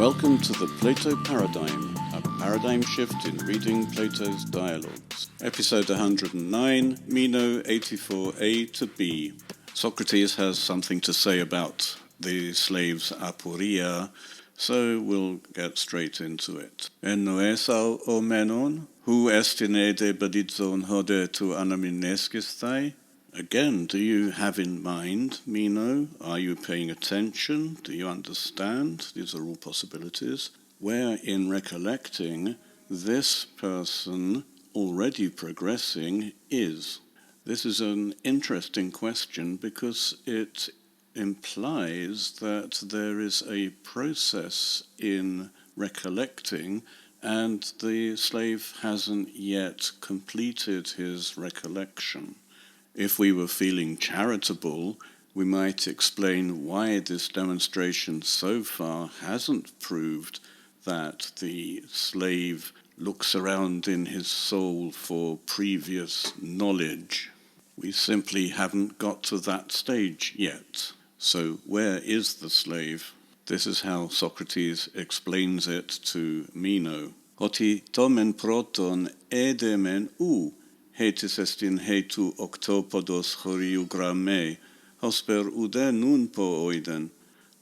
Welcome to the Plato Paradigm, a paradigm shift in reading Plato's dialogues. Episode 109, Meno 84a to b. Socrates has something to say about the slave's aporia, so we'll get straight into it. En noesau o Menon, hu est in ede badidzon hode tu anaminescisthai? Again, do you have in mind, Meno? Are you paying attention? Do you understand? These are all possibilities. Where in recollecting, this person already progressing is. This is an interesting question because it implies that there is a process in recollecting and the slave hasn't yet completed his recollection. If we were feeling charitable, we might explain why this demonstration so far hasn't proved that the slave looks around in his soul for previous knowledge. We simply haven't got to that stage yet. So where is the slave? This is how Socrates explains it to Meno. Hoti tomen proton edemen u. Hetis est in hetu octopodos choriugramme, hosper ude nun po oiden,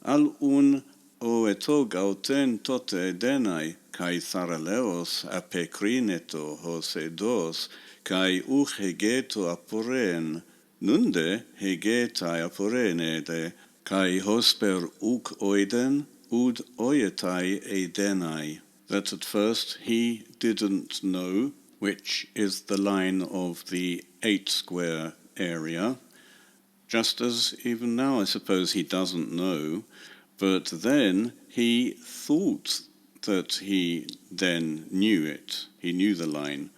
al un oetog auten tote edenai, kai tharaleos apecrineto hos edos, kai uch hegeto aporen, nunde hegetai aporen ede, kai hosper uc oiden, ud oietai edenai. That at first he didn't know, which is the line of the 8-square area, just as even now I suppose he doesn't know, but then he thought that he then knew it, he knew the line,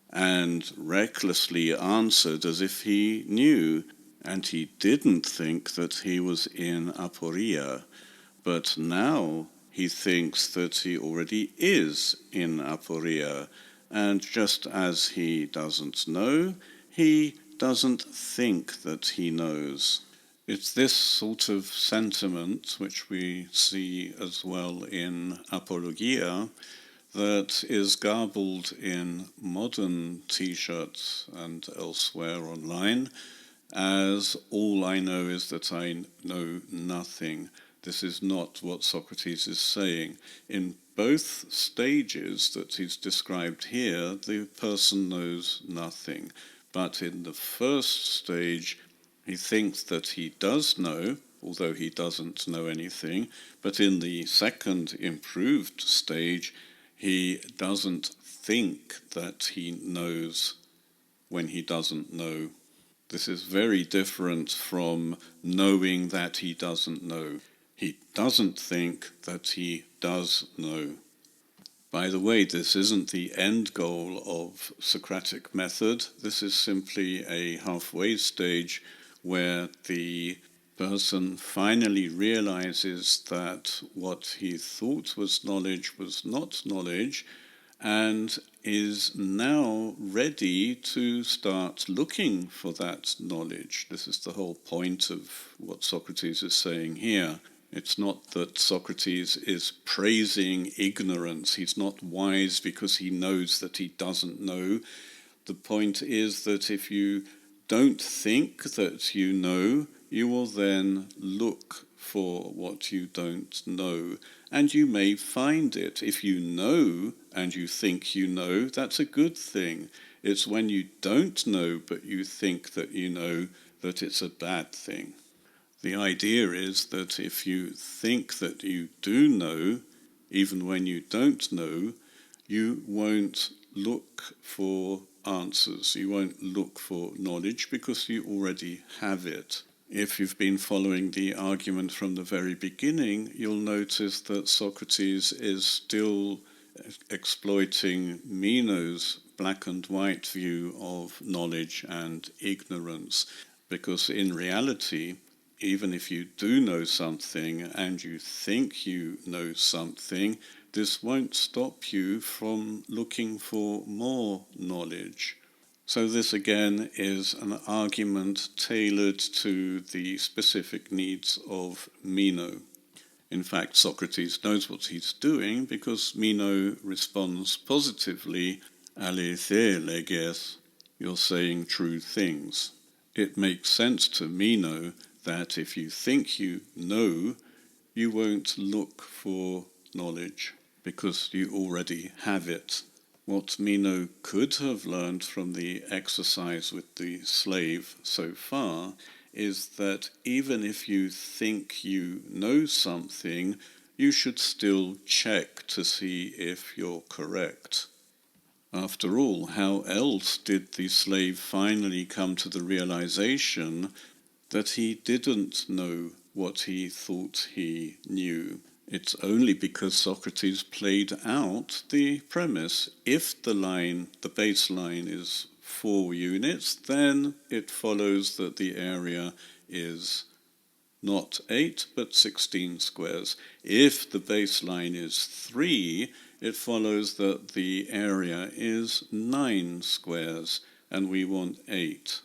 and recklessly answered as if he knew, and he didn't think that he was in aporia, but now he thinks that he already is in aporia. And just as he doesn't know, he doesn't think that he knows. It's this sort of sentiment, which we see as well in Apologia, that is garbled in modern T-shirts and elsewhere online, as all I know is that I know nothing. This is not what Socrates is saying. In both stages that he's described here, the person knows nothing. But in the first stage, he thinks that he does know, although he doesn't know anything. But in the second improved stage, he doesn't think that he knows when he doesn't know. This is very different from knowing that he doesn't know. He doesn't think that he does know. By the way, this isn't the end goal of Socratic Method. This is simply a halfway stage where the person finally realizes that what he thought was knowledge was not knowledge, and is now ready to start looking for that knowledge. This is the whole point of what Socrates is saying here. It's not that Socrates is praising ignorance. He's not wise because he knows that he doesn't know. The point is that if you don't think that you know, you will then look for what you don't know. And you may find it. If you know and you think you know, that's a good thing. It's when you don't know but you think that you know that it's a bad thing. The idea is that if you think that you do know, even when you don't know, you won't look for answers. You won't look for knowledge because you already have it. If you've been following the argument from the very beginning, you'll notice that Socrates is still exploiting Meno's black and white view of knowledge and ignorance, because in reality, even if you do know something and you think you know something, this won't stop you from looking for more knowledge. So this again is an argument tailored to the specific needs of Meno. In fact, Socrates knows what he's doing because Meno responds positively, "Alethea leges," you're saying true things. It makes sense to Meno that if you think you know, you won't look for knowledge because you already have it. What Meno could have learned from the exercise with the slave so far is that even if you think you know something, you should still check to see if you're correct. After all, how else did the slave finally come to the realization that he didn't know what he thought he knew? It's only because Socrates played out the premise. If the baseline is 4 units, then it follows that the area is not 8 but 16 squares. If the baseline is 3, it follows that the area is 9 squares, and we want 8.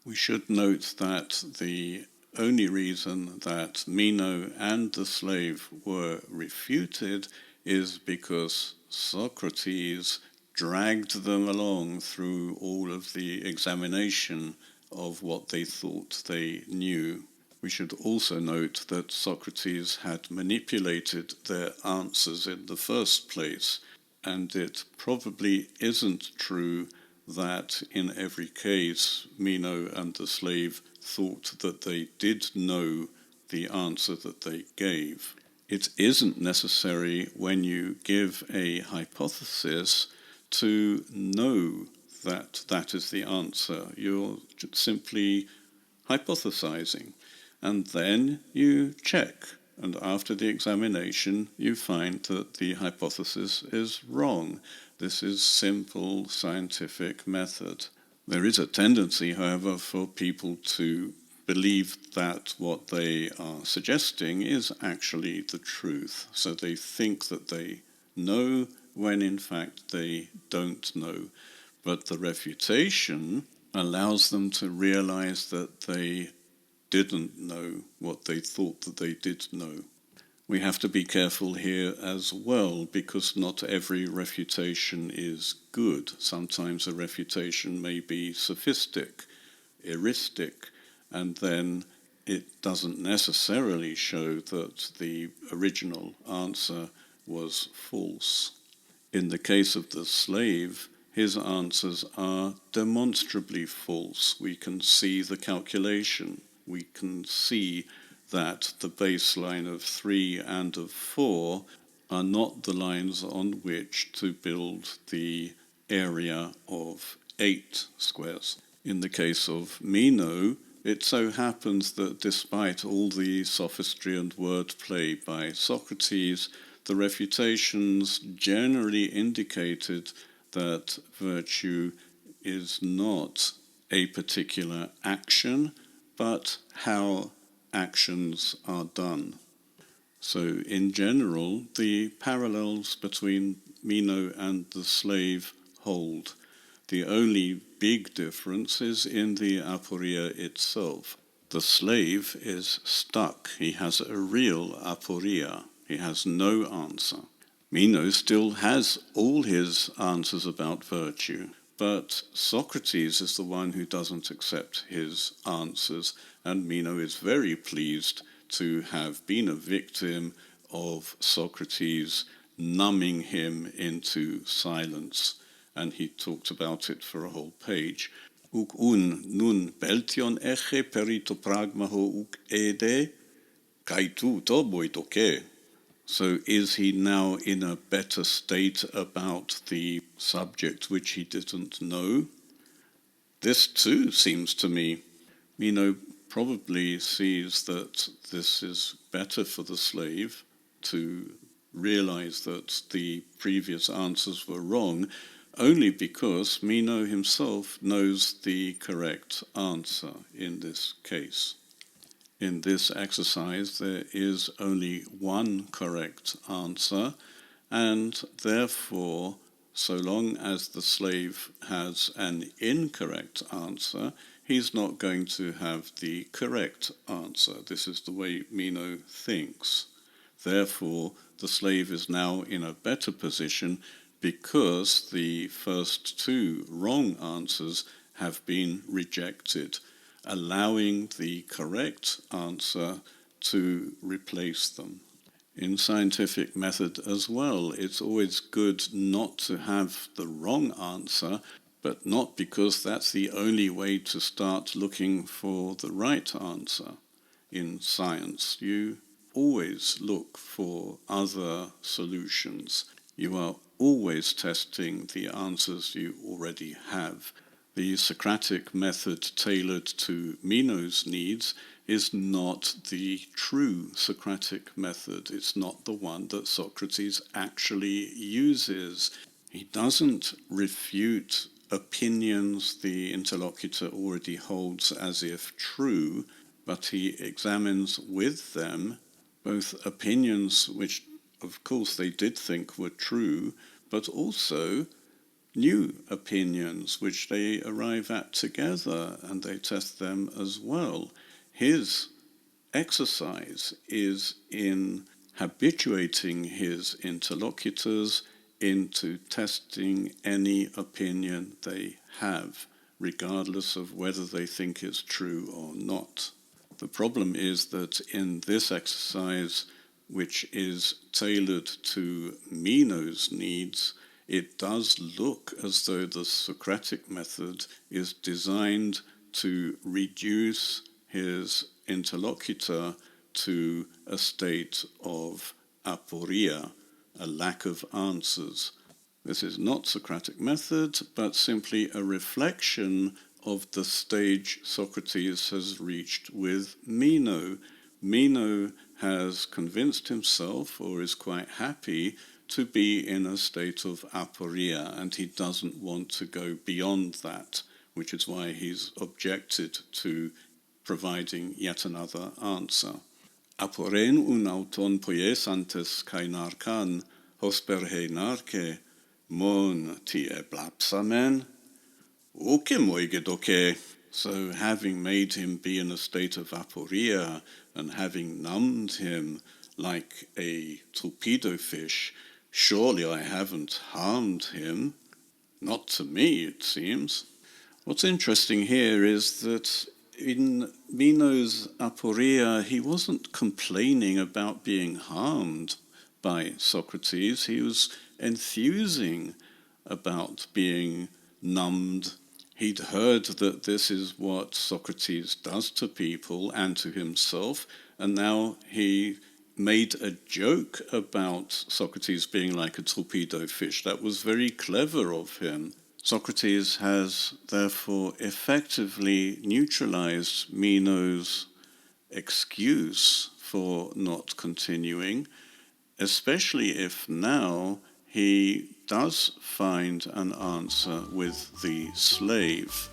We should note that the only reason that Meno and the slave were refuted is because Socrates dragged them along through all of the examination of what they thought they knew. We should also note that Socrates had manipulated their answers in the first place, and it probably isn't true that in every case Meno and the slave thought that they did know the answer that they gave. It isn't necessary when you give a hypothesis to know that that is the answer. You're simply hypothesizing, and then you check, and after the examination you find that the hypothesis is wrong. This is simple scientific method. There is a tendency, however, for people to believe that what they are suggesting is actually the truth. So they think that they know when in fact they don't know. But the refutation allows them to realize that they didn't know what they thought that they did know. We have to be careful here as well, because not every refutation is good. Sometimes a refutation may be sophistic, heuristic, and then it doesn't necessarily show that the original answer was false. In the case of the slave, his answers are demonstrably false. We can see the calculation. We can see that the baseline of 3 and of 4 are not the lines on which to build the area of 8 squares. In the case of Meno, it so happens that despite all the sophistry and wordplay by Socrates, the refutations generally indicated that virtue is not a particular action, but how actions are done. So in general, the parallels between Meno and the slave hold. The only big difference is in the aporia itself. The slave is stuck. He has a real aporia. He has no answer. Meno still has all his answers about virtue, but Socrates is the one who doesn't accept his answers, and Meno is very pleased to have been a victim of Socrates numbing him into silence, and he talked about it for a whole page. Uk un nun peltion eche perito pragmaho uk ede, kai tu to boitoke. So is he now in a better state about the subject which he didn't know? This too seems to me. Meno probably sees that this is better for the slave to realize that the previous answers were wrong, only because Meno himself knows the correct answer in this case. In this exercise, there is only one correct answer, and therefore, so long as the slave has an incorrect answer, he's not going to have the correct answer. This is the way Meno thinks. Therefore, the slave is now in a better position because the first two wrong answers have been rejected, allowing the correct answer to replace them. In scientific method as well, it's always good not to have the wrong answer, but not because that's the only way to start looking for the right answer. In science, you always look for other solutions. You are always testing the answers you already have. The Socratic method tailored to Meno's needs is not the true Socratic method. It's not the one that Socrates actually uses. He doesn't refute opinions the interlocutor already holds as if true, but he examines with them both opinions which, of course, they did think were true, but also new opinions which they arrive at together, and they test them as well. His exercise is in habituating his interlocutors into testing any opinion they have, regardless of whether they think it's true or not. The problem is that in this exercise, which is tailored to Meno's needs, it does look as though the Socratic method is designed to reduce his interlocutor to a state of aporia, a lack of answers. This is not Socratic method, but simply a reflection of the stage Socrates has reached with Meno. Meno has convinced himself, or is quite happy, to be in a state of aporia, and he doesn't want to go beyond that, which is why he's objected to providing yet another answer. Aporen un auton poiesantes kai narcan, hosper he narke, mon tie blapsamen, uke moigedoke. So having made him be in a state of aporia, and having numbed him like a torpedo fish, surely I haven't harmed him. Not to me, it seems. What's interesting here is that in Meno's aporia, he wasn't complaining about being harmed by Socrates. He was enthusing about being numbed. He'd heard that this is what Socrates does to people and to himself, and now he made a joke about Socrates being like a torpedo fish. That was very clever of him. Socrates has therefore effectively neutralized Meno's excuse for not continuing, especially if now he does find an answer with the slave.